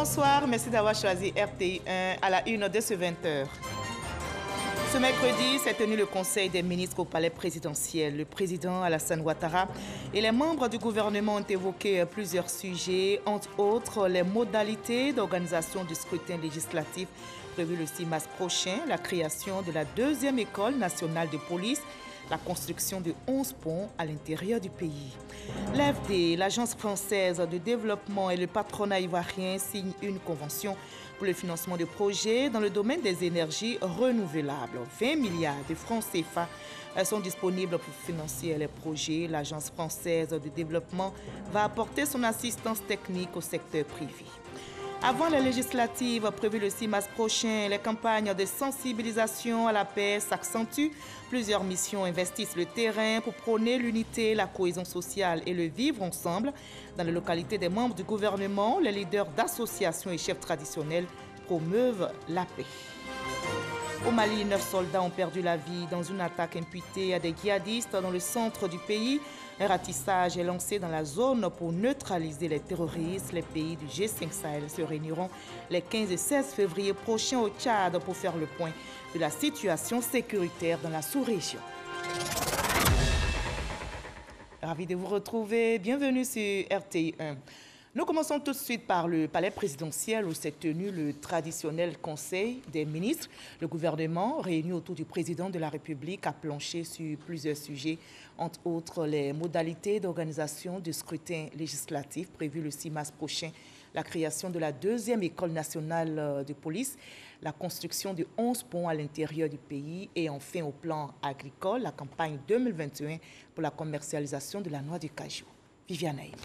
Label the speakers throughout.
Speaker 1: bonsoir. Merci d'avoir choisi RTI1 à la une de ce 20h. Ce mercredi s'est tenu le Conseil des ministres au palais présidentiel. Le président Alassane Ouattara et les membres du gouvernement ont évoqué plusieurs sujets, entre autres les modalités d'organisation du scrutin législatif prévu le 6 mars prochain, la création de la deuxième école nationale de police, la construction de 11 ponts à l'intérieur du pays. L'AFD, l'Agence française de développement et le patronat ivoirien signent une convention pour le financement de projets dans le domaine des énergies renouvelables. 20 milliards de francs CFA sont disponibles pour financer les projets. L'Agence française de développement va apporter son assistance technique au secteur privé. Avant les législatives prévues le 6 mars prochain, les campagnes de sensibilisation à la paix s'accentuent. Plusieurs missions investissent le terrain pour prôner l'unité, la cohésion sociale et le vivre ensemble. Dans les localités des membres du gouvernement, les leaders d'associations et chefs traditionnels promeuvent la paix. Au Mali, 9 soldats ont perdu la vie dans une attaque imputée à des djihadistes dans le centre du pays. Un ratissage est lancé dans la zone pour neutraliser les terroristes. Les pays du G5 Sahel se réuniront les 15 et 16 février prochains au Tchad pour faire le point de la situation sécuritaire dans la sous-région. Ravi de vous retrouver. Bienvenue sur RTI1. Nous commençons tout de suite par le palais présidentiel où s'est tenu le traditionnel Conseil des ministres. Le gouvernement, réuni autour du président de la République, a planché sur plusieurs sujets, entre autres les modalités d'organisation du scrutin législatif prévu le 6 mars prochain, la création de la deuxième école nationale de police, la construction de 11 ponts à l'intérieur du pays et enfin au plan agricole, la campagne 2021 pour la commercialisation de la noix du cajou. Viviane Aïmé.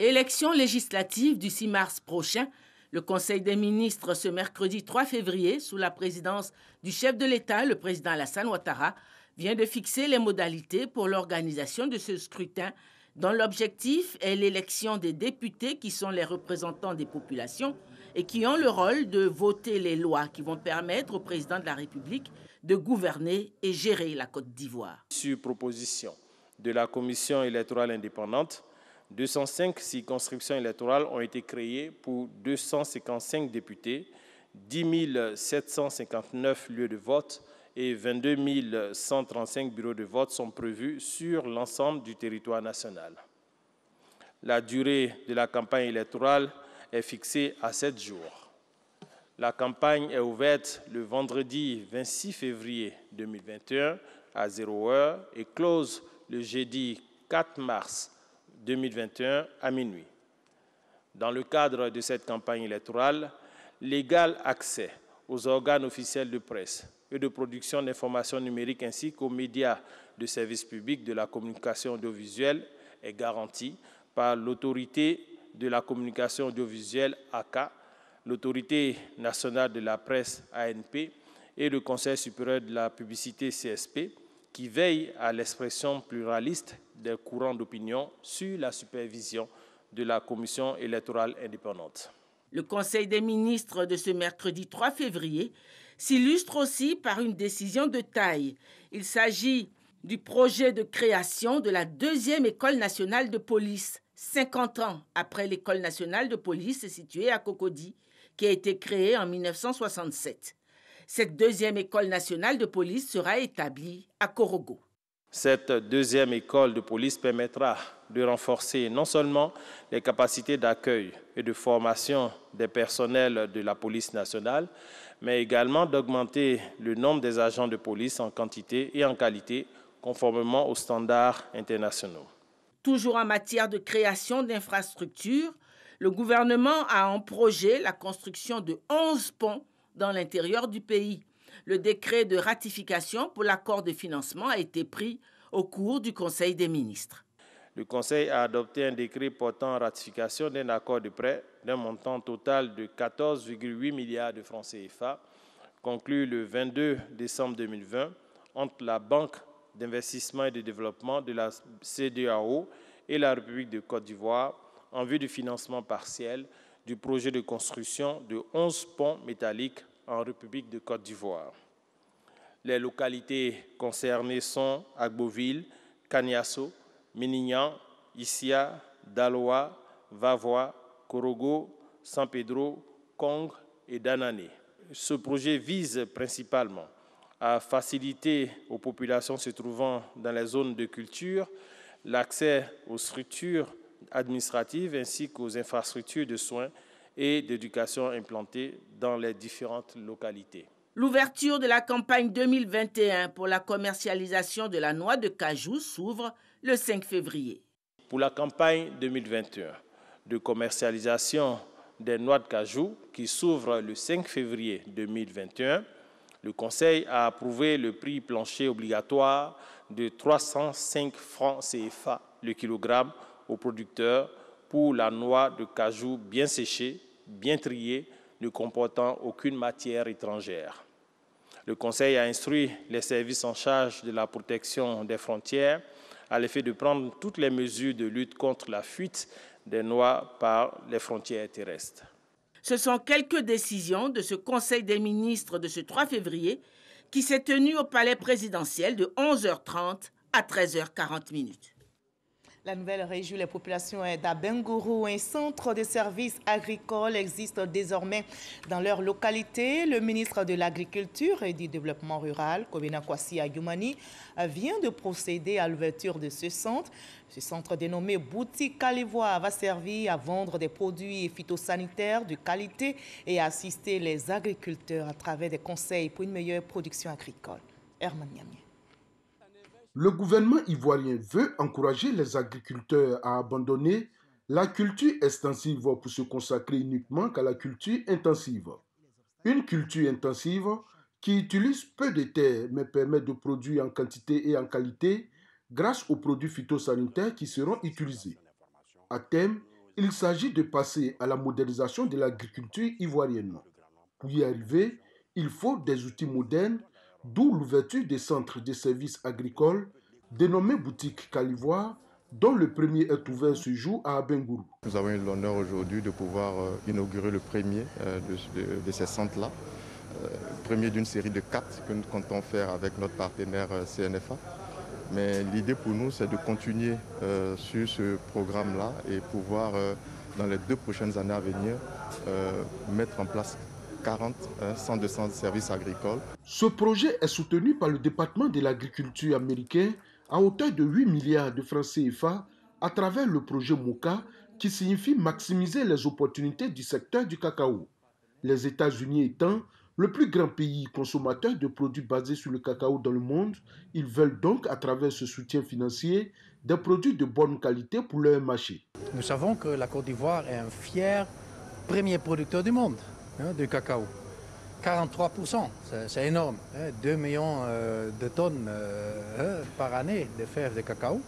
Speaker 2: Élection législative du 6 mars prochain, le Conseil des ministres ce mercredi 3 février, sous la présidence du chef de l'État, le président Alassane Ouattara, vient de fixer les modalités pour l'organisation de ce scrutin dont l'objectif est l'élection des députés qui sont les représentants des populations et qui ont le rôle de voter les lois qui vont permettre au président de la République de gouverner et gérer la Côte d'Ivoire.
Speaker 3: Sur proposition de la Commission électorale indépendante, 205 circonscriptions électorales ont été créées pour 255 députés, 10 759 lieux de vote et 22 135 bureaux de vote sont prévus sur l'ensemble du territoire national. La durée de la campagne électorale est fixée à 7 jours. La campagne est ouverte le vendredi 26 février 2021 à 0h et close le jeudi 4 mars 2021 à minuit. Dans le cadre de cette campagne électorale, l'égal accès aux organes officiels de presse et de production d'informations numériques ainsi qu'aux médias de service public de la communication audiovisuelle est garanti par l'autorité de la communication audiovisuelle AK, l'autorité nationale de la presse ANP et le Conseil supérieur de la publicité CSP qui veille à l'expression pluraliste des courants d'opinion sur la supervision de la Commission électorale indépendante.
Speaker 2: Le Conseil des ministres de ce mercredi 3 février s'illustre aussi par une décision de taille. Il s'agit du projet de création de la deuxième école nationale de police, 50 ans après l'école nationale de police située à Cocody, qui a été créée en 1967. Cette deuxième école nationale de police sera établie à Korogo.
Speaker 3: Cette deuxième école de police permettra de renforcer non seulement les capacités d'accueil et de formation des personnels de la police nationale, mais également d'augmenter le nombre des agents de police en quantité et en qualité, conformément aux standards internationaux.
Speaker 2: Toujours en matière de création d'infrastructures, le gouvernement a en projet la construction de 11 ponts dans l'intérieur du pays. Le décret de ratification pour l'accord de financement a été pris au cours du Conseil des ministres.
Speaker 3: Le Conseil a adopté un décret portant ratification d'un accord de prêt d'un montant total de 14,8 milliards de francs CFA, conclu le 22 décembre 2020 entre la Banque d'investissement et de développement de la CEDEAO et la République de Côte d'Ivoire en vue du financement partiel du projet de construction de 11 ponts métalliques en République de Côte d'Ivoire. Les localités concernées sont Agboville, Kaniasso, Minignan, Issia, Daloa, Vavois, Korogo, San Pedro, Kong et Danané. Ce projet vise principalement à faciliter aux populations se trouvant dans les zones de culture l'accès aux structures administratives ainsi qu'aux infrastructures de soins et d'éducation implantées dans les différentes localités.
Speaker 2: L'ouverture de la campagne 2021 pour la commercialisation de la noix de cajou s'ouvre le 5 février.
Speaker 3: Pour la campagne 2021 de commercialisation des noix de cajou qui s'ouvre le 5 février 2021, le Conseil a approuvé le prix plancher obligatoire de 305 francs CFA le kilogramme aux producteurs pour la noix de cajou bien séchée, bien triée, ne comportant aucune matière étrangère. Le Conseil a instruit les services en charge de la protection des frontières à l'effet de prendre toutes les mesures de lutte contre la fuite des noix par les frontières terrestres.
Speaker 2: Ce sont quelques décisions de ce Conseil des ministres de ce 3 février qui s'est tenu au palais présidentiel de 11h30 à 13h40.
Speaker 1: La nouvelle réjouit les populations d'Abengourou. Un centre de services agricoles existe désormais dans leur localité. Le ministre de l'Agriculture et du Développement rural, Kobena Kwasi Ayumani, vient de procéder à l'ouverture de ce centre. Ce centre dénommé Boutique Calivoire va servir à vendre des produits phytosanitaires de qualité et à assister les agriculteurs à travers des conseils pour une meilleure production agricole. Herman Niamien.
Speaker 4: Le gouvernement ivoirien veut encourager les agriculteurs à abandonner la culture extensive pour se consacrer uniquement à la culture intensive. Une culture intensive qui utilise peu de terre mais permet de produire en quantité et en qualité grâce aux produits phytosanitaires qui seront utilisés. À terme, il s'agit de passer à la modernisation de l'agriculture ivoirienne. Pour y arriver, il faut des outils modernes, d'où l'ouverture des centres de services agricoles dénommés Boutique Calivoire, dont le premier est ouvert ce jour à Abengourou.
Speaker 5: Nous avons eu l'honneur aujourd'hui de pouvoir inaugurer le premier de ces centres-là, premier d'une série de 4 que nous comptons faire avec notre partenaire CNFA. Mais l'idée pour nous, c'est de continuer sur ce programme-là et pouvoir, dans les 2 prochaines années à venir, mettre en place 40 centres de services agricoles.
Speaker 4: Ce projet est soutenu par le département de l'agriculture américain à hauteur de 8 milliards de francs CFA à travers le projet MOCA qui signifie maximiser les opportunités du secteur du cacao. Les États-Unis étant le plus grand pays consommateur de produits basés sur le cacao dans le monde, ils veulent donc à travers ce soutien financier des produits de bonne qualité pour leur marché.
Speaker 6: Nous savons que la Côte d'Ivoire est un fier premier producteur du monde de cacao. 43%, c'est énorme. 2 millions de tonnes par année de fèves de cacao.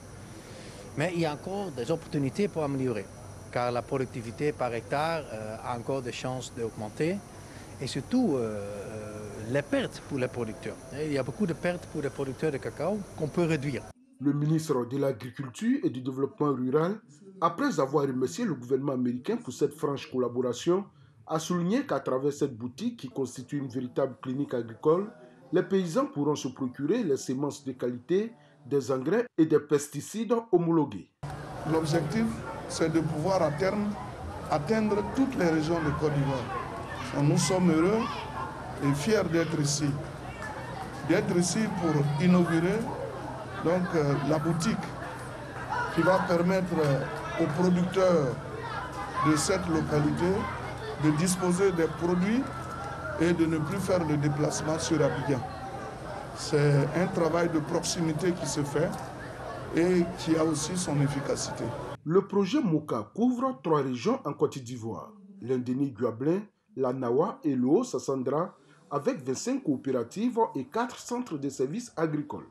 Speaker 6: Mais il y a encore des opportunités pour améliorer, car la productivité par hectare a encore des chances d'augmenter. Et surtout, les pertes pour les producteurs. Il y a beaucoup de pertes pour les producteurs de cacao qu'on peut réduire.
Speaker 4: Le ministre de l'Agriculture et du Développement rural, après avoir remercié le gouvernement américain pour cette franche collaboration, a souligné qu'à travers cette boutique qui constitue une véritable clinique agricole, les paysans pourront se procurer les semences de qualité, des engrais et des pesticides homologués.
Speaker 7: L'objectif, c'est de pouvoir à terme atteindre toutes les régions de Côte d'Ivoire. Nous sommes heureux et fiers d'être ici. D'être ici pour inaugurer donc, la boutique qui va permettre aux producteurs de cette localité de disposer des produits et de ne plus faire le déplacement sur Abidjan. C'est un travail de proximité qui se fait et qui a aussi son efficacité.
Speaker 4: Le projet MOCA couvre 3 régions en Côte d'Ivoire, l'Indéni-Guablin, la Nawa et le Haut-Sassandra, avec 25 coopératives et 4 centres de services agricoles.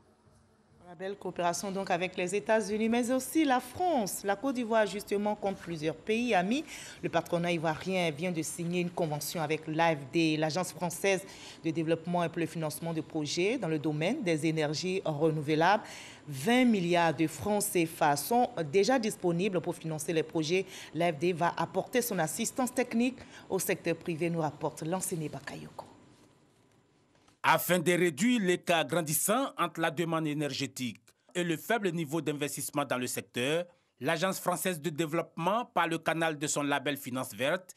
Speaker 1: La belle coopération donc avec les États-Unis, mais aussi la France. La Côte d'Ivoire, justement, compte plusieurs pays amis. Le patronat ivoirien vient de signer une convention avec l'AFD, l'Agence française de développement et pour le financement de projets dans le domaine des énergies renouvelables. 20 milliards de francs CFA sont déjà disponibles pour financer les projets. L'AFD va apporter son assistance technique au secteur privé, nous rapporte l'enseignant Bakayoko.
Speaker 8: Afin de réduire l'écart grandissant entre la demande énergétique et le faible niveau d'investissement dans le secteur, l'Agence française de développement, par le canal de son label Finance verte,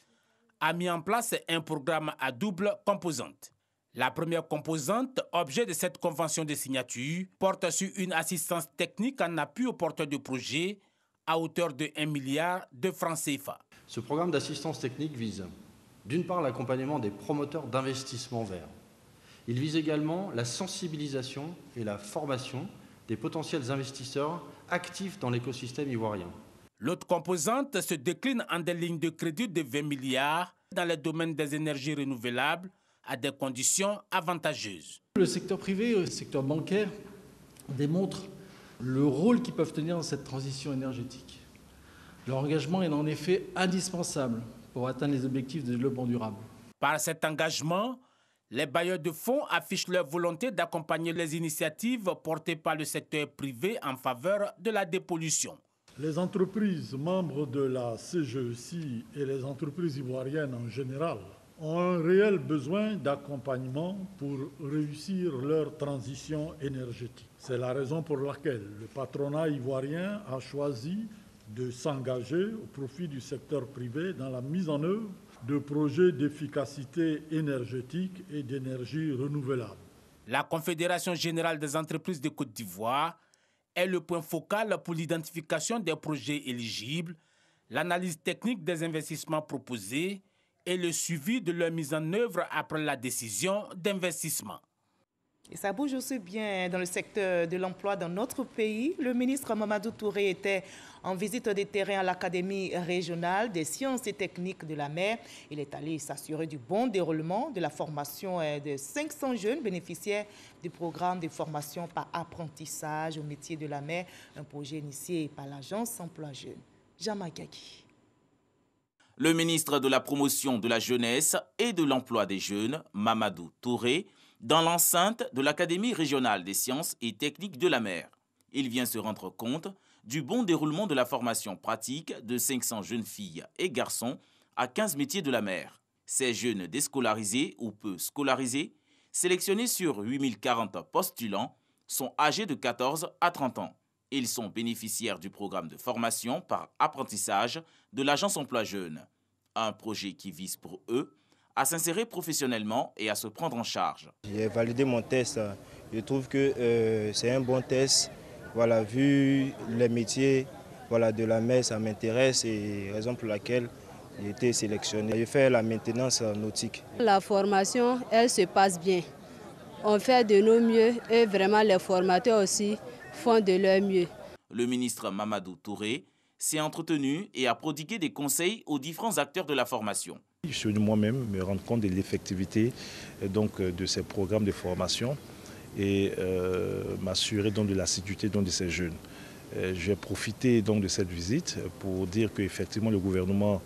Speaker 8: a mis en place un programme à double composante. La première composante, objet de cette convention de signature, porte sur une assistance technique en appui aux porteurs de projets à hauteur de 1 milliard de francs CFA.
Speaker 9: Ce programme d'assistance technique vise, d'une part, l'accompagnement des promoteurs d'investissements verts. Il vise également la sensibilisation et la formation des potentiels investisseurs actifs dans l'écosystème ivoirien.
Speaker 8: L'autre composante se décline en des lignes de crédit de 20 milliards dans le domaine des énergies renouvelables à des conditions avantageuses.
Speaker 10: Le secteur privé, le secteur bancaire démontrent le rôle qu'ils peuvent tenir dans cette transition énergétique. Leur engagement est en effet indispensable pour atteindre les objectifs de développement durable.
Speaker 8: Par cet engagement, les bailleurs de fonds affichent leur volonté d'accompagner les initiatives portées par le secteur privé en faveur de la dépollution.
Speaker 11: Les entreprises membres de la CGEC et les entreprises ivoiriennes en général ont un réel besoin d'accompagnement pour réussir leur transition énergétique. C'est la raison pour laquelle le patronat ivoirien a choisi de s'engager au profit du secteur privé dans la mise en œuvre de projets d'efficacité énergétique et d'énergie renouvelable.
Speaker 8: La Confédération générale des entreprises de Côte d'Ivoire est le point focal pour l'identification des projets éligibles, l'analyse technique des investissements proposés et le suivi de leur mise en œuvre après la décision d'investissement.
Speaker 1: Et ça bouge aussi bien dans le secteur de l'emploi dans notre pays. Le ministre Mamadou Touré était en visite des terrains à l'Académie régionale des sciences et techniques de la mer. Il est allé s'assurer du bon déroulement de la formation de 500 jeunes bénéficiaires du programme de formation par apprentissage au métier de la mer, un projet initié par l'agence Emploi Jeunes. Jamakaki.
Speaker 12: Le ministre de la Promotion de la Jeunesse et de l'Emploi des Jeunes, Mamadou Touré, dans l'enceinte de l'Académie régionale des sciences et techniques de la mer. Il vient se rendre compte du bon déroulement de la formation pratique de 500 jeunes filles et garçons à 15 métiers de la mer. Ces jeunes déscolarisés ou peu scolarisés, sélectionnés sur 8040 postulants, sont âgés de 14 à 30 ans. Ils sont bénéficiaires du programme de formation par apprentissage de l'agence Emploi Jeunes. Un projet qui vise pour eux à s'insérer professionnellement et à se prendre en charge.
Speaker 13: J'ai validé mon test. Je trouve que c'est un bon test. Voilà, vu les métiers de la mer, ça m'intéresse et raison pour laquelle j'ai été sélectionné. Je fais la maintenance nautique.
Speaker 14: La formation, elle se passe bien. On fait de nos mieux et vraiment les formateurs aussi font de leur mieux.
Speaker 12: Le ministre Mamadou Touré s'est entretenu et a prodigué des conseils aux différents acteurs de la formation.
Speaker 15: Je suis venu moi-même me rendre compte de l'effectivité de ces programmes de formation et m'assurer de l'assiduité de ces jeunes. J'ai profité de cette visite pour dire qu'effectivement le gouvernement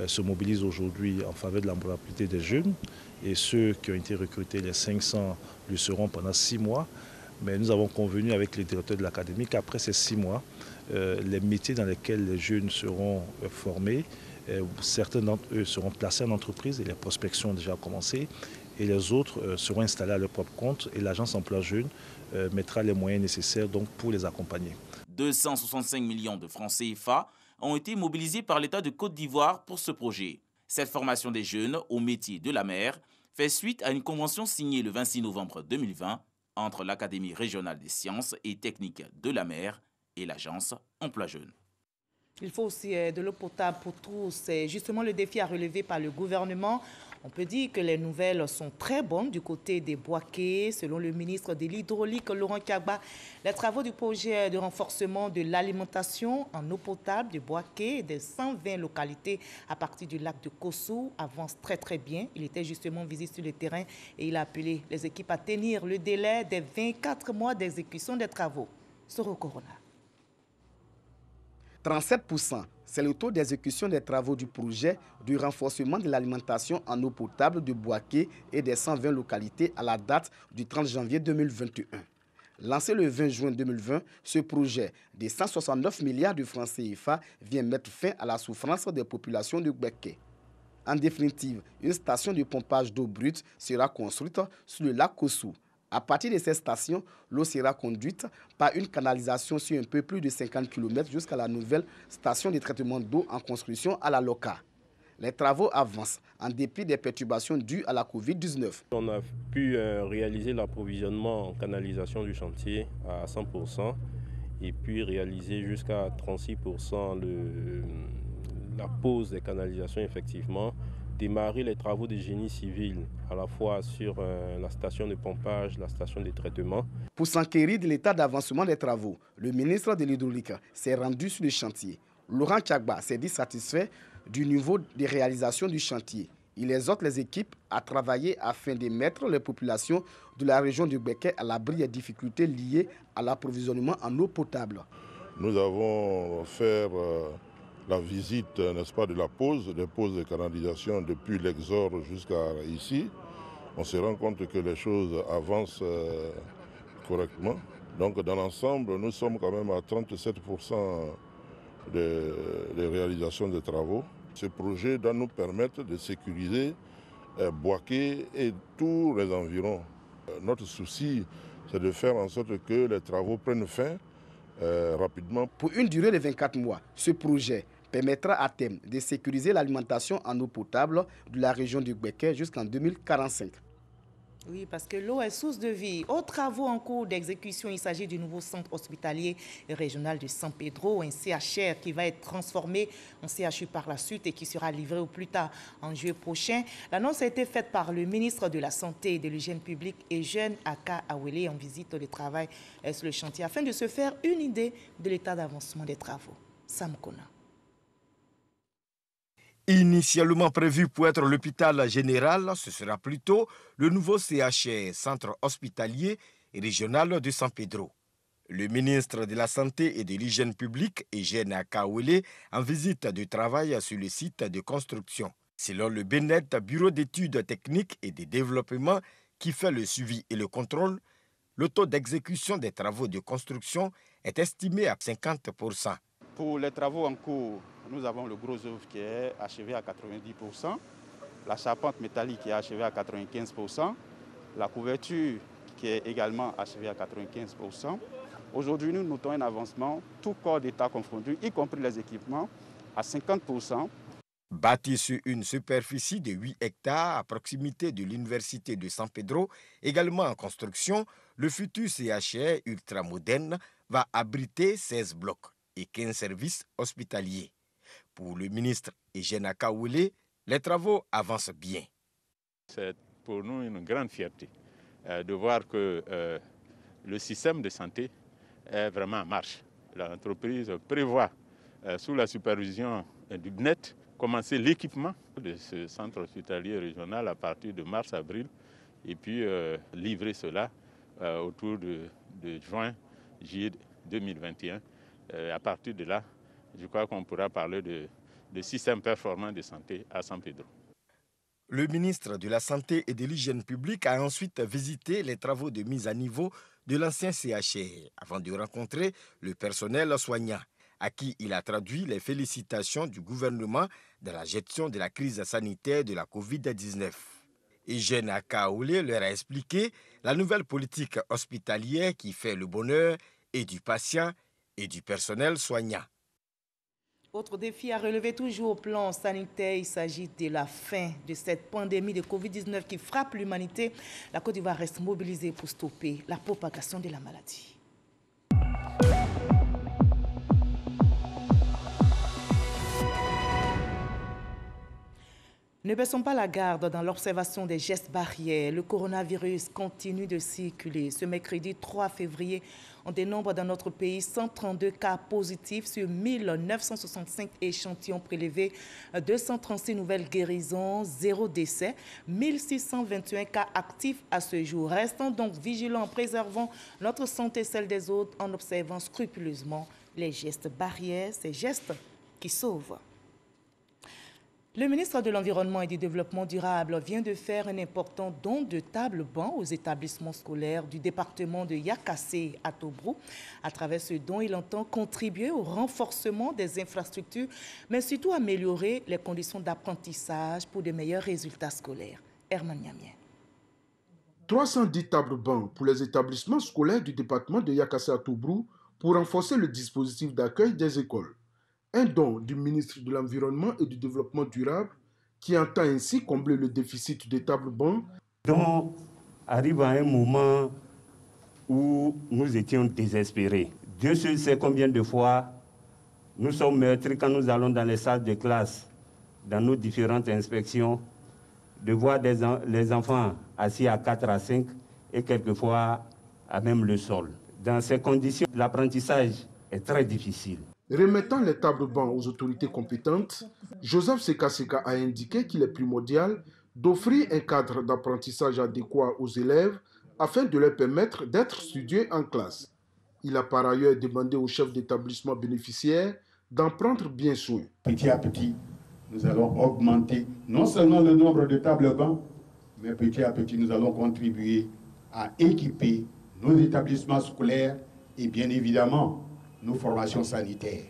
Speaker 15: se mobilise aujourd'hui en faveur de l'employabilité des jeunes et ceux qui ont été recrutés, les 500, le seront pendant 6 mois. Mais nous avons convenu avec les directeurs de l'académie qu'après ces 6 mois, les métiers dans lesquels les jeunes seront formés, certains d'entre eux seront placés en entreprise et les prospections ont déjà commencé et les autres seront installés à leur propre compte et l'agence Emploi Jeunes mettra les moyens nécessaires pour les accompagner.
Speaker 12: 265 millions de francs CFA ont été mobilisés par l'État de Côte d'Ivoire pour ce projet. Cette formation des jeunes au métier de la mer fait suite à une convention signée le 26 novembre 2020 entre l'Académie régionale des sciences et techniques de la mer et l'agence Emploi Jeunes.
Speaker 1: Il faut aussi de l'eau potable pour tous. C'est justement le défi à relever par le gouvernement. On peut dire que les nouvelles sont très bonnes du côté des Boaké. Selon le ministre de l'Hydraulique, Laurent Kagba, les travaux du projet de renforcement de l'alimentation en eau potable de Boaké et des 120 localités à partir du lac de Kossou avancent très bien. Il était justement en visite sur le terrain et il a appelé les équipes à tenir le délai des 24 mois d'exécution des travaux. Soro Corona.
Speaker 16: 37%, c'est le taux d'exécution des travaux du projet du renforcement de l'alimentation en eau potable de Boaké et des 120 localités à la date du 30 janvier 2021. Lancé le 20 juin 2020, ce projet de 169 milliards de francs CFA vient mettre fin à la souffrance des populations de Boaké. En définitive, une station de pompage d'eau brute sera construite sur le lac Kossou. À partir de cette station, l'eau sera conduite par une canalisation sur un peu plus de 50 km jusqu'à la nouvelle station de traitement d'eau en construction à la Loca. les travaux avancent en dépit des perturbations dues à la Covid-19.
Speaker 17: On a pu réaliser l'approvisionnement en canalisation du chantier à 100% et puis réaliser jusqu'à 36% la pose des canalisations effectivement. Démarrer les travaux de génie civil à la fois sur la station de pompage, la station de traitement.
Speaker 16: Pour s'enquérir de l'état d'avancement des travaux, le ministre de l'Hydraulique s'est rendu sur le chantier. Laurent Tchagba s'est dit satisfait du niveau de réalisation du chantier. Il exhorte les équipes à travailler afin de mettre les populations de la région du Békay à l'abri des difficultés liées à l'approvisionnement en eau potable.
Speaker 18: Nous avons fait la visite, n'est-ce pas, de la pose, des poses de canalisation depuis l'exor jusqu'à ici. On se rend compte que les choses avancent correctement. Donc dans l'ensemble, nous sommes quand même à 37% de réalisation des travaux. Ce projet doit nous permettre de sécuriser Boaké et tous les environs. Notre souci, c'est de faire en sorte que les travaux prennent fin rapidement.
Speaker 16: Pour une durée de 24 mois, ce projet permettra à terme de sécuriser l'alimentation en eau potable de la région du Békay jusqu'en 2045.
Speaker 1: Oui, parce que l'eau est source de vie. Aux travaux en cours d'exécution, il s'agit du nouveau centre hospitalier régional de San Pedro, un CHR qui va être transformé en CHU par la suite et qui sera livré au plus tard en juillet prochain. L'annonce a été faite par le ministre de la Santé et de l'Hygiène publique et Jeune Aka Awele en visite de travail sur le chantier afin de se faire une idée de l'état d'avancement des travaux. Sam Kona.
Speaker 19: Initialement prévu pour être l'hôpital général, ce sera plutôt le nouveau CHR, Centre hospitalier et régional de San Pedro. Le ministre de la Santé et de l'Hygiène publique, Eugène Akawele, en visite de travail sur le site de construction. Selon le BNET, Bureau d'études techniques et de développement, qui fait le suivi et le contrôle, le taux d'exécution des travaux de construction est estimé à 50%.
Speaker 20: Pour les travaux en cours, nous avons le gros œuvre qui est achevé à 90%, la charpente métallique qui est achevée à 95%, la couverture qui est également achevée à 95%. Aujourd'hui, nous notons un avancement, tout corps d'État confondu, y compris les équipements, à 50%.
Speaker 19: Bâti sur une superficie de 8 hectares à proximité de l'université de San Pedro, également en construction, le futur CHR ultramoderne va abriter 16 blocs et 15 services hospitaliers. Pour le ministre Eugène Akawele, les travaux avancent bien.
Speaker 21: C'est pour nous une grande fierté de voir que le système de santé est vraiment en marche. L'entreprise prévoit, sous la supervision du BNET, commencer l'équipement de ce centre hospitalier régional à partir de mars-avril et puis livrer cela autour de juin-juillet 2021. À partir de là, je crois qu'on pourra parler de système performant de santé à San Pedro.
Speaker 19: Le ministre de la Santé et de l'Hygiène publique a ensuite visité les travaux de mise à niveau de l'ancien CHR avant de rencontrer le personnel soignant, à qui il a traduit les félicitations du gouvernement dans la gestion de la crise sanitaire de la Covid-19. Eugène Akawele leur a expliqué la nouvelle politique hospitalière qui fait le bonheur et du patient et du personnel soignant.
Speaker 1: Autre défi à relever toujours au plan sanitaire, il s'agit de la fin de cette pandémie de Covid-19 qui frappe l'humanité. La Côte d'Ivoire reste mobilisée pour stopper la propagation de la maladie. Ne baissons pas la garde dans l'observation des gestes barrières. Le coronavirus continue de circuler. Ce mercredi 3 février, on dénombre dans notre pays 132 cas positifs sur 1965 échantillons prélevés, 236 nouvelles guérisons, 0 décès, 1621 cas actifs à ce jour. Restons donc vigilants, préservons notre santé et celle des autres en observant scrupuleusement les gestes barrières, ces gestes qui sauvent. Le ministre de l'Environnement et du Développement durable vient de faire un important don de table-banc aux établissements scolaires du département de Yakassé à Tobrou. À travers ce don, il entend contribuer au renforcement des infrastructures, mais surtout améliorer les conditions d'apprentissage pour de meilleurs résultats scolaires. Herman Niamien.
Speaker 4: 310 tables-bancs pour les établissements scolaires du département de Yakassé à Tobrou pour renforcer le dispositif d'accueil des écoles. Un don du ministre de l'Environnement et du Développement durable qui entend ainsi combler le déficit des tables-bancs.
Speaker 3: Donc, arrive à un moment où nous étions désespérés. Dieu seul sait combien de fois nous sommes meurtris quand nous allons dans les salles de classe, dans nos différentes inspections, de voir les enfants assis à 4 à 5 et quelquefois à même le sol. Dans ces conditions, l'apprentissage est très difficile.
Speaker 4: Remettant les tables-bancs aux autorités compétentes, Joseph Sekaseka a indiqué qu'il est primordial d'offrir un cadre d'apprentissage adéquat aux élèves afin de leur permettre d'être studieux en classe. Il a par ailleurs demandé aux chefs d'établissement bénéficiaires d'en prendre bien soin.
Speaker 22: Petit à petit, nous allons augmenter non seulement le nombre de tables-bancs, mais petit à petit, nous allons contribuer à équiper nos établissements scolaires et bien évidemment nos formations sanitaires.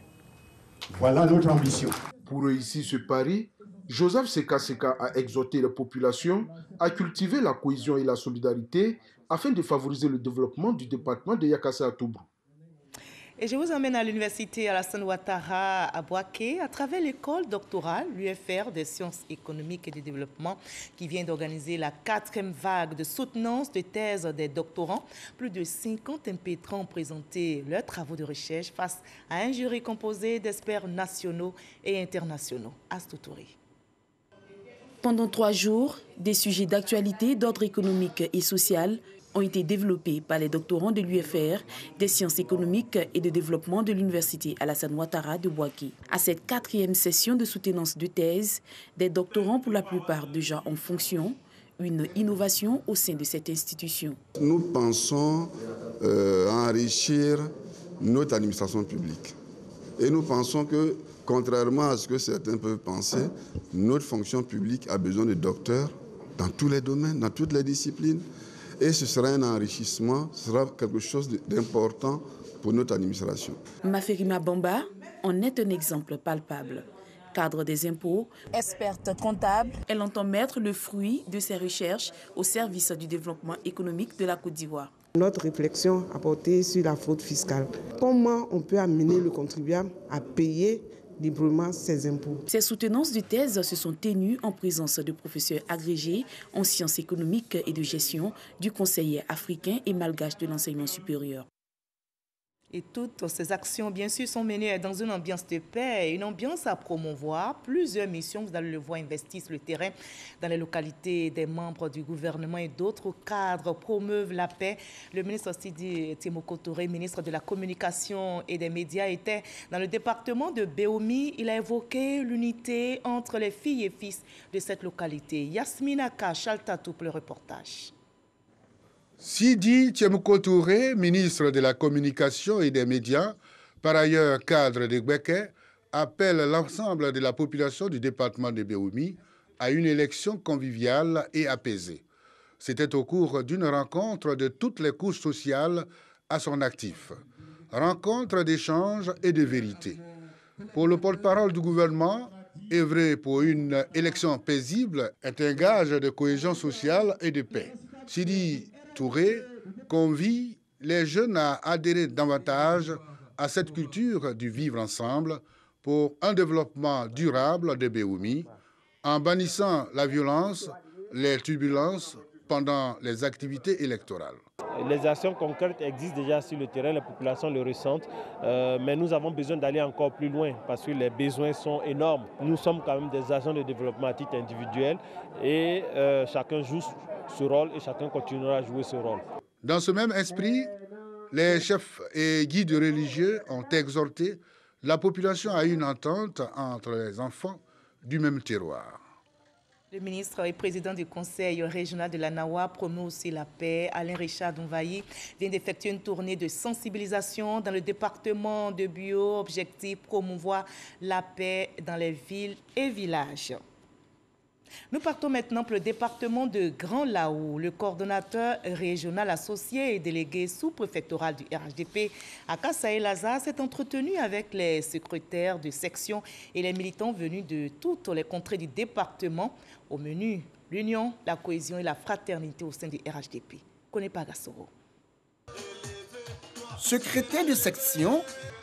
Speaker 22: Voilà notre ambition.
Speaker 4: Pour réussir ce pari, Joseph Sekaseka a exhorté la population à cultiver la cohésion et la solidarité afin de favoriser le développement du département de Yakassé à Tobrou.
Speaker 1: Et je vous emmène à l'université Alassane Ouattara à Bouaké à travers l'école doctorale, l'UFR des sciences économiques et du développement qui vient d'organiser la 4e vague de soutenance de thèses des doctorants. Plus de 50 impétrants ont présenté leurs travaux de recherche face à un jury composé d'experts nationaux et internationaux. Astoutouri.
Speaker 23: Pendant 3 jours, des sujets d'actualité d'ordre économique et social ont été développés par les doctorants de l'UFR des sciences économiques et de développement de l'université Alassane Ouattara de Bouaké. À cette 4e session de soutenance de thèse, des doctorants pour la plupart déjà en fonction, une innovation au sein de cette institution.
Speaker 24: Nous pensons enrichir notre administration publique. Et nous pensons que, contrairement à ce que certains peuvent penser, notre fonction publique a besoin de docteurs dans tous les domaines, dans toutes les disciplines. Et ce sera un enrichissement, ce sera quelque chose d'important pour notre administration.
Speaker 23: Maferima Bamba en est un exemple palpable. Cadre des impôts, experte comptable, elle entend mettre le fruit de ses recherches au service du développement économique de la Côte d'Ivoire.
Speaker 25: Notre réflexion a porté sur la fraude fiscale. Comment on peut amener le contribuable à payer librement ses impôts.
Speaker 23: Ces soutenances de thèse se sont tenues en présence de professeurs agrégés en sciences économiques et de gestion du Conseil africain et malgache de l'enseignement supérieur.
Speaker 1: Et toutes ces actions, bien sûr, sont menées dans une ambiance de paix, une ambiance à promouvoir. Plusieurs missions, vous allez le voir, investissent le terrain dans les localités des membres du gouvernement et d'autres cadres promeuvent la paix. Le ministre Sidi Temoko Touré, ministre de la Communication et des Médias, était dans le département de Béoumi. Il a évoqué l'unité entre les filles et fils de cette localité. Yasmina Ka Chaltatou pour le reportage.
Speaker 26: Sidi Temoko Touré, ministre de la Communication et des Médias, par ailleurs cadre de Gbeke, appelle l'ensemble de la population du département de Béoumi à une élection conviviale et apaisée. C'était au cours d'une rencontre de toutes les couches sociales à son actif. Rencontre d'échanges et de vérité. Pour le porte-parole du gouvernement, œuvrer pour une élection paisible est un gage de cohésion sociale et de paix. Sidi Touré convie les jeunes à adhérer davantage à cette culture du vivre ensemble pour un développement durable de Béoumi, en bannissant la violence, les turbulences pendant les activités électorales.
Speaker 27: Les actions concrètes existent déjà sur le terrain, les populations le ressentent, mais nous avons besoin d'aller encore plus loin parce que les besoins sont énormes. Nous sommes quand même des agents de développement à titre individuel et chacun joue ce rôle et chacun continuera à jouer ce rôle.
Speaker 26: Dans ce même esprit, les chefs et guides religieux ont exhorté la population à une entente entre les enfants du même terroir.
Speaker 1: Le ministre et président du conseil régional de la Nawa promeut aussi la paix. Alain Richard Donvayi vient d'effectuer une tournée de sensibilisation dans le département de Bio. Objectif, promouvoir la paix dans les villes et villages. Nous partons maintenant pour le département de Grand Laou. Le coordonnateur régional associé et délégué sous-préfectoral du RHDP à Kassaï-Lazare s'est entretenu avec les secrétaires de section et les militants venus de toutes les contrées du département. Au menu, l'union, la cohésion et la fraternité au sein du RHDP. Konepa Gassoro.
Speaker 28: Secrétaire de section,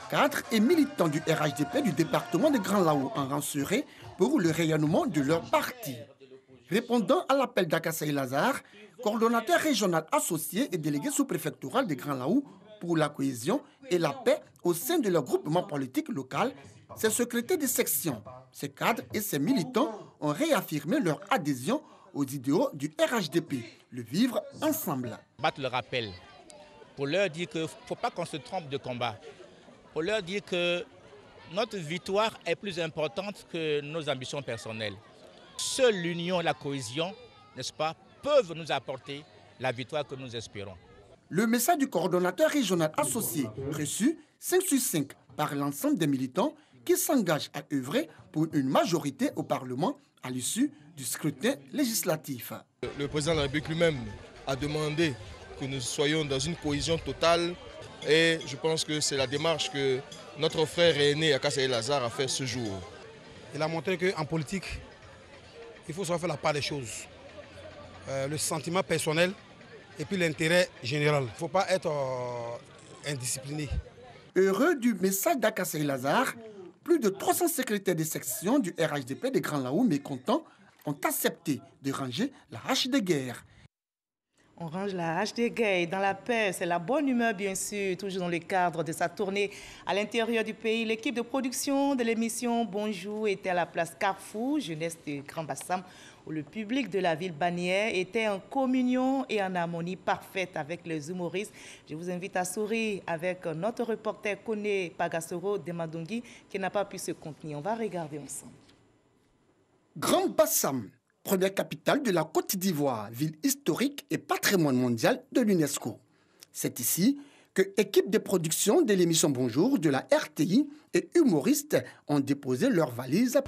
Speaker 28: cadres et militants du RHDP du département de Grand Laou en Ransuré
Speaker 2: pour le rayonnement de leur parti. Répondant à l'appel d'Akassaï Lazare, coordonnateur régional associé et délégué sous-préfectoral de Grand Laou pour la cohésion et la paix au sein de leur groupement politique local, ses secrétaires de section, ses cadres et ses militants ont réaffirmé leur adhésion aux idéaux du RHDP, le vivre ensemble.
Speaker 5: Battre le rappel pour leur dire qu'il ne faut pas qu'on se trompe de combat, pour leur dire que notre victoire est plus importante que nos ambitions personnelles. Seule l'union et la cohésion, n'est-ce pas, peuvent nous apporter la victoire que nous espérons.
Speaker 2: Le message du coordonnateur régional associé, reçu 5 sur 5 par l'ensemble des militants qui s'engagent à œuvrer pour une majorité au Parlement à l'issue du scrutin législatif.
Speaker 6: Le président de la République lui-même a demandé que nous soyons dans une cohésion totale et je pense que c'est la démarche que notre frère aîné Akassaï Lazare a fait ce jour.
Speaker 7: Il a montré qu'en politique, il faut savoir faire la part des choses. Le sentiment personnel et puis l'intérêt général. Il ne faut pas être indiscipliné.
Speaker 2: Heureux du message d'Akassaï Lazare, plus de 300 secrétaires de section du RHDP de Grand Laou mécontents ont accepté de ranger la hache de guerre.
Speaker 1: On range la hache des guerres dans la paix, c'est la bonne humeur bien sûr, toujours dans le cadre de sa tournée à l'intérieur du pays. L'équipe de production de l'émission Bonjour était à la place Carrefour, jeunesse de Grand Bassam, où le public de la ville bannière était en communion et en harmonie parfaite avec les humoristes. Je vous invite à sourire avec notre reporter Kone Pagasoro Demadongi qui n'a pas pu se contenir. On va regarder ensemble.
Speaker 2: Grand Bassam, première capitale de la Côte d'Ivoire, ville historique et patrimoine mondial de l'UNESCO. C'est ici que l'équipe de production de l'émission Bonjour de la RTI et humoristes ont déposé leurs valises.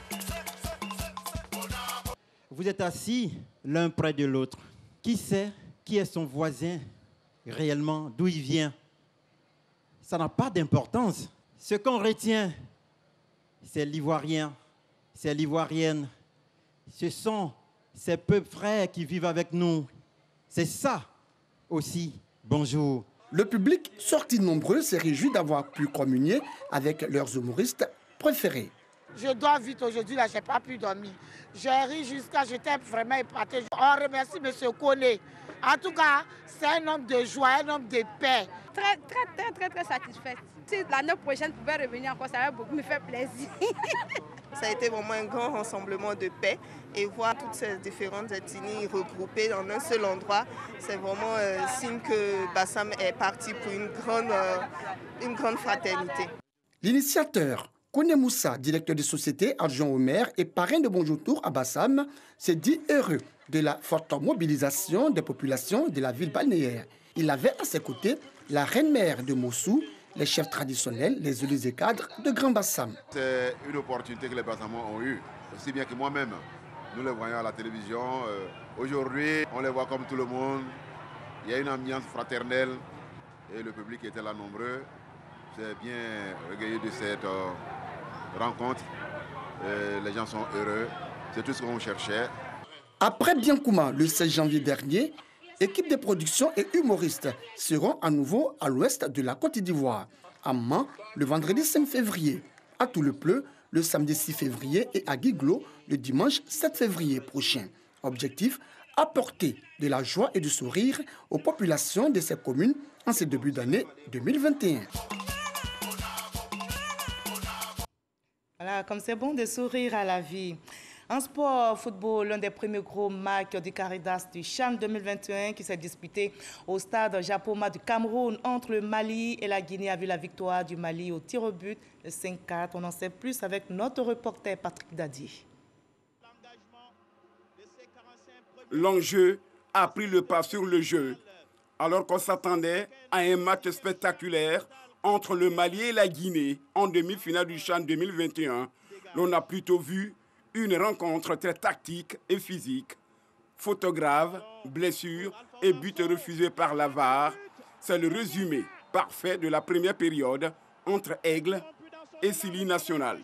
Speaker 9: Vous êtes assis l'un près de l'autre. Qui sait qui est son voisin réellement, d'où il vient? Ça n'a pas d'importance. Ce qu'on retient, c'est l'Ivoirien, c'est l'Ivoirienne. Ce sont ces peuples frères qui vivent avec nous. C'est ça aussi, bonjour.
Speaker 2: Le public, sorti nombreux, s'est réjoui d'avoir pu communier avec leurs humoristes préférés.
Speaker 10: Je dois vite aujourd'hui, là, je n'ai pas pu dormir. J'ai ri jusqu'à, j'étais vraiment épaté. On remercie M. Kone. En tout cas, c'est un homme de joie, un homme de paix.
Speaker 11: Très satisfaite. Si l'année prochaine pouvait revenir encore, ça va beaucoup me faire plaisir.
Speaker 28: Ça a été vraiment un grand rassemblement de paix et voir toutes ces différentes ethnies regroupées dans un seul endroit, c'est vraiment signe que Bassam est parti pour une grande fraternité.
Speaker 2: L'initiateur, Kone Moussa, directeur de société, adjoint au maire et parrain de Bonjour Tour à Bassam, s'est dit heureux de la forte mobilisation des populations de la ville balnéaire. Il avait à ses côtés la reine-mère de Mossou, les chefs traditionnels, les élus et cadres de Grand Bassam.
Speaker 29: C'est une opportunité que les Bassamois ont eue, aussi bien que moi-même. Nous les voyons à la télévision. Aujourd'hui, on les voit comme tout le monde. Il y a une ambiance fraternelle et le public était là nombreux. C'est bien recueilli de cette rencontre. Les gens sont heureux. C'est tout ce qu'on cherchait.
Speaker 2: Après Biancouma, le 16 janvier dernier, équipe de production et humoristes seront à nouveau à l'ouest de la Côte d'Ivoire. À Mans, le vendredi 5 février. À Toulepleu, le samedi 6 février. Et à Guiglo, le dimanche 7 février prochain. Objectif, apporter de la joie et du sourire aux populations de ces communes en ce début d'année 2021.
Speaker 1: Voilà, comme c'est bon de sourire à la vie. En sport, football, l'un des premiers gros matchs du Caridas du CHAN 2021 qui s'est disputé au stade Japoma du Cameroun entre le Mali et la Guinée a vu la victoire du Mali au tir au but, le 5-4. On en sait plus avec notre reporter Patrick Dadi.
Speaker 30: L'enjeu a pris le pas sur le jeu, alors qu'on s'attendait à un match spectaculaire entre le Mali et la Guinée en demi-finale du CHAN 2021. L'on a plutôt vu une rencontre très tactique et physique. Fautes graves, blessures et buts refusés par la VAR. C'est le résumé parfait de la première période entre Aigle et Sili National.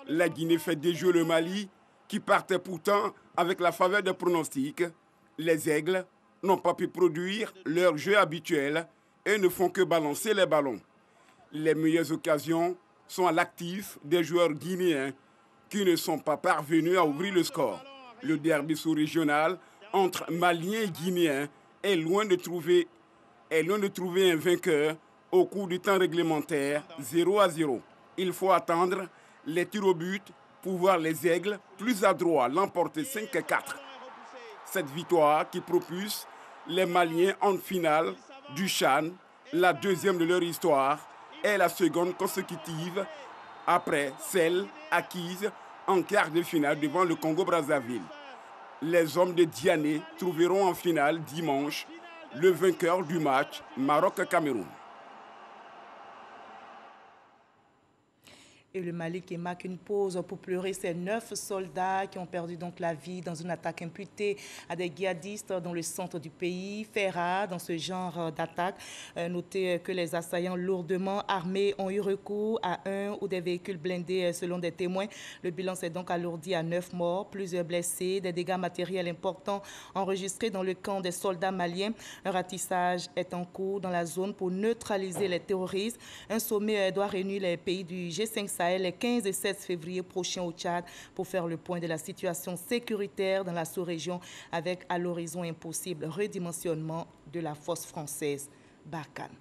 Speaker 30: La Guinée fait déjouer le Mali qui partait pourtant avec la faveur des pronostics. Les Aigles n'ont pas pu produire leur jeu habituel et ne font que balancer les ballons. Les meilleures occasions sont à l'actif des joueurs guinéens qui ne sont pas parvenus à ouvrir le score. Le derby sous-régional entre Maliens et Guinéens est loin de trouver un vainqueur au cours du temps réglementaire 0-0. Il faut attendre les tirs au but pour voir les Aigles plus adroits l'emporter 5-4. Cette victoire qui propulse les Maliens en finale du CHAN, la deuxième de leur histoire, est la seconde consécutive après celle acquise en quart de finale devant le Congo-Brazzaville. Les hommes de Diané trouveront en finale dimanche le vainqueur du match Maroc-Cameroun.
Speaker 1: Et le Mali qui marque une pause pour pleurer ces 9 soldats qui ont perdu donc la vie dans une attaque imputée à des djihadistes dans le centre du pays. Fait rare dans ce genre d'attaque. Notez que les assaillants lourdement armés ont eu recours à un ou des véhicules blindés selon des témoins. Le bilan s'est donc alourdi à 9 morts, plusieurs blessés, des dégâts matériels importants enregistrés dans le camp des soldats maliens. Un ratissage est en cours dans la zone pour neutraliser les terroristes. Un sommet doit réunir les pays du G5 Sahel les 15 et 16 février prochains au Tchad pour faire le point de la situation sécuritaire dans la sous-région avec à l'horizon un possible redimensionnement de la force française Barkhane.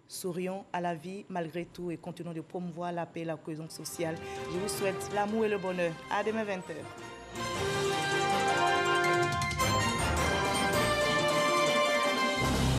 Speaker 1: Sourions à la vie malgré tout et continuons de promouvoir la paix et la cohésion sociale. Je vous souhaite l'amour et le bonheur. À demain 20h.